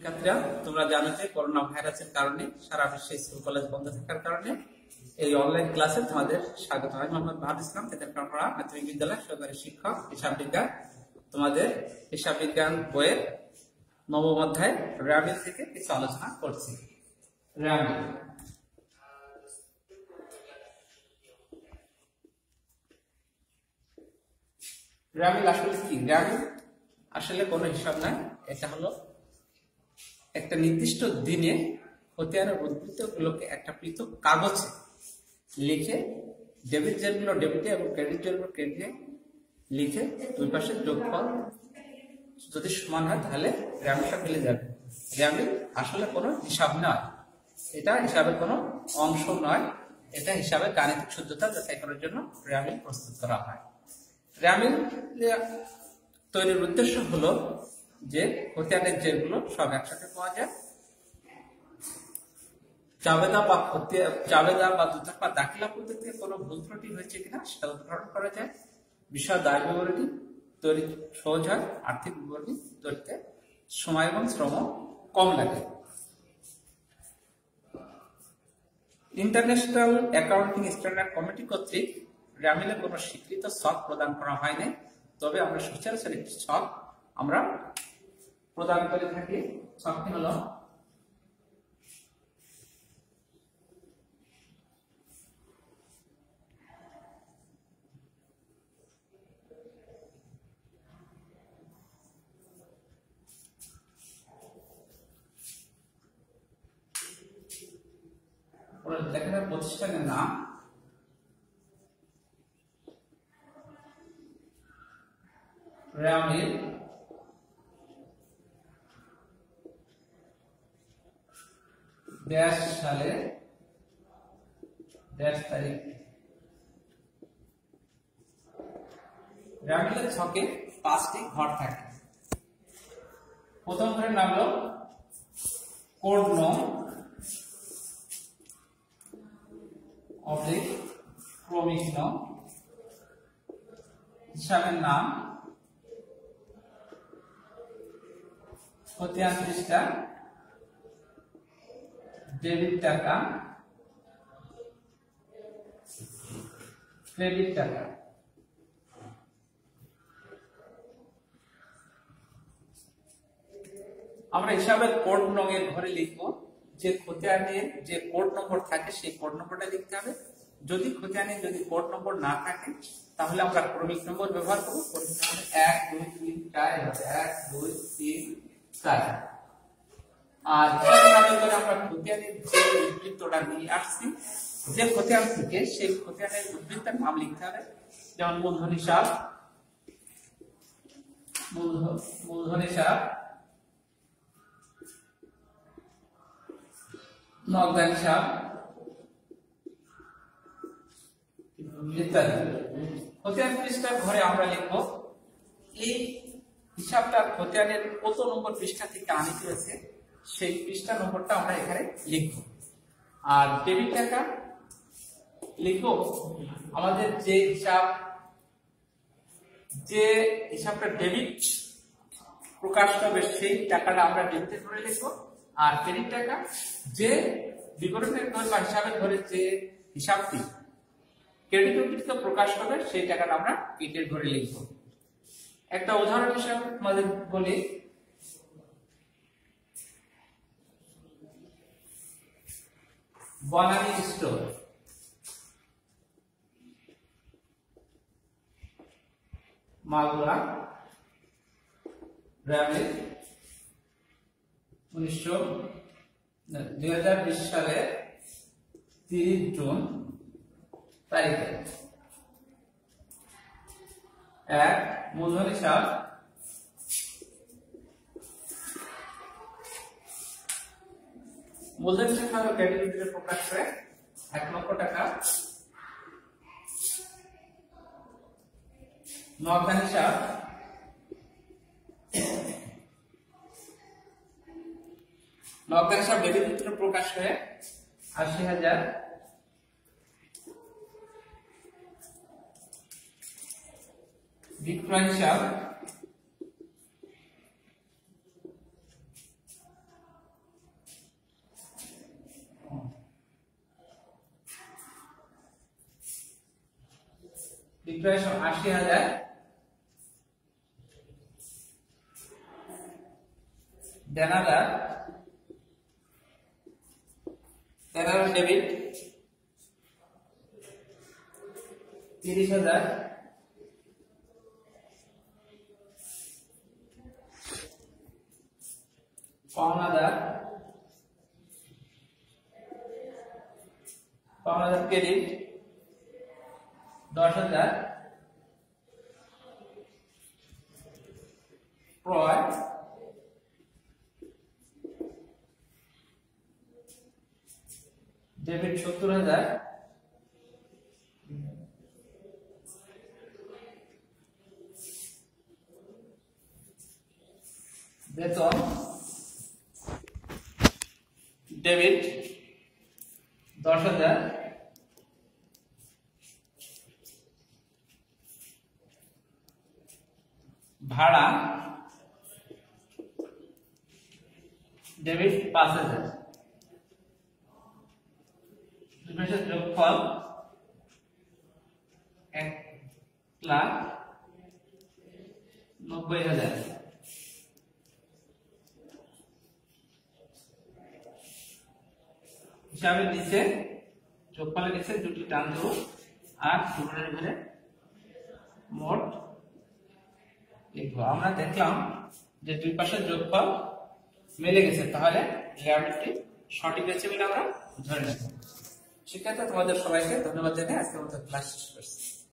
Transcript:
শিক্ষার্থীরা, তোমরা জানো যে করোনা ভাইরাসের কারণে সারা বিশ্বে স্কুল কলেজ বন্ধ থাকার কারণে এই অনলাইন ক্লাসে তোমাদের স্বাগত। আমি মোহাম্মদ বাহাদ ইসলাম, তেতুলপাড়া প্রাথমিক বিদ্যালয় সহকারী শিক্ষক হিসাব বিজ্ঞান। তোমাদের হিসাব বিজ্ঞান বইয়ের নবম অধ্যায় রামিল থেকে কিছু আলোচনা করছি। রামিল আসলে কি? রামিল আসলে কোনো হিসাব নয়, এটা হলো একটা নির্দিষ্ট দিনে খতিয়ানের উদ্বৃত্তগুলোকে একটা পৃথক কাগজে লিখে ডেবিট যেগুলো ডেবিটে এবং ক্রেডিট যেগুলো ক্রেডিটে লিখে দুই পাশে যোগফল যদি সমান হয় তাহলে রামিলটা মিলে যাবে। রামিল আসলে কোনো হিসাব নয়, এটা হিসাবের কোনো অংশ নয়, এটা হিসাবের গাণিতিক শুদ্ধতা যাচাই করার জন্য রামিল প্রস্তুত করা হয়। রামিল তৈরির উদ্দেশ্য হলো যে খতিয়ানের যেগুলো সব একসাথে পাওয়া যায়, জাবেদা বা দুতরফা দাখিলা পদ্ধতিতে কোনো ভুল ত্রুটি হয়েছে কিনা সেটা উদ্ঘাটন করা যায়। বিষয় দায় বিবরণী তৈরি সহজ হয়, আর্থিক বিবরণী তৈরিতে সময় এবং শ্রম কম লাগে। ইন্টারন্যাশনাল অ্যাকাউন্টিং স্ট্যান্ডার্ড কমিটি কর্তৃক রামিলে কোনো স্বীকৃত ছক প্রদান করা হয়নি, তবে আমরা সচরাচর একটি ছক আমরা প্রদান করে থাকি। ছকটি হলো দেখা যায় প্রতিষ্ঠানের নাম, রামিল ড্যাশ সালে ড্যাশ তারিখ। রামিলের ছকে 5টি ঘর থাকে। প্রথম ঘরের নাম হলো কোড নং অবলিক ক্রমিক নং, হিসাবের নাম, খতিয়ান পৃষ্ঠা, ডেবিট টাকা, ক্রেডিট টাকা। আমরা হিসাবের কোড নং এর ঘরে লিখবো যে খতিয়ানের যে কোড নম্বর থাকে সেই কোড নম্বরটা লিখতে হবে। যদি খতিয়ানে যদি কোড নম্বর না থাকে তাহলে আমরা ক্রমিক নম্বর ব্যবহার করব। ক্রমিক নম্বর 1 2 3 4 1 2 3 4। আর হিসাবের করে আমরা খতিয়ানের যে উদ্বৃত্তটা নিয়ে আসছি, যে খতিয়ান থেকে সেই খতিয়ানের উদ্বৃত্তের নাম লিখতে হবে। যেমন মূলধন হিসাব, মূলধন হিসাব, নগদান হিসাব ইত্যাদি। খতিয়ান পৃষ্ঠার ঘরে আমরা লিখব এই হিসাবটা খতিয়ানের কত নম্বর পৃষ্ঠা থেকে আনিত হয়েছে সেই পৃষ্ঠা নম্বরটা আমরা এখানে লিখব। আর ডেবিট টাকা লিখব আমাদের যে হিসাবটা ডেবিট প্রকাশ হবে সেই টাকাটা আমরা ডেবিটের ঘরে লিখব। আর ক্রেডিট টাকা যে বিবরণের ঘর বা হিসাবের ঘরে যে হিসাবটি ক্রেডিট উদ্বৃত্ত প্রকাশ হবে সেই টাকাটা আমরা ক্রেডিটের ঘরে লিখব। একটা উদাহরণ হিসাবে আমাদের বলি, বনানী স্টোর, মাগুরা, রামিল 2020 সালের 30 জুন তারিখে। এক মূলধন হিসাব, মূলধন হিসাব ক্রেডিট প্রকাশ করে 1 লক্ষ টাকা। নগদান হিসাব, নগদান হিসাব ডেবিট সূত্রে প্রকাশ করে 80,000। বিক্রয় হিসাব বিক্রয় 80,000, দেনাদার ডেবিট 30,000, পাওনাদার ক্রেডিট 10,000, ক্রয় ডেবিট 70,000, বেতন ডেবিট 10,000, ভাড়া ডেবিট 5,000, দুইপাশের যোগফল 1,90,000। হিসাবের নিচে যোগফলের নিচে দুটি টান দেব আর টোটালের ঘরে মোট লিখবো। আমরা দেখলাম যে দুই পাশের যোগফল মিলে গেছে, তাহলে লেআউটটি সঠিক হয়েছে বলে আমরা ধরে নেব। শিক্ষার্থী তোমাদের সবাইকে ধন্যবাদ জানিয়ে আজকের মতো ক্লাস শেষ করছি।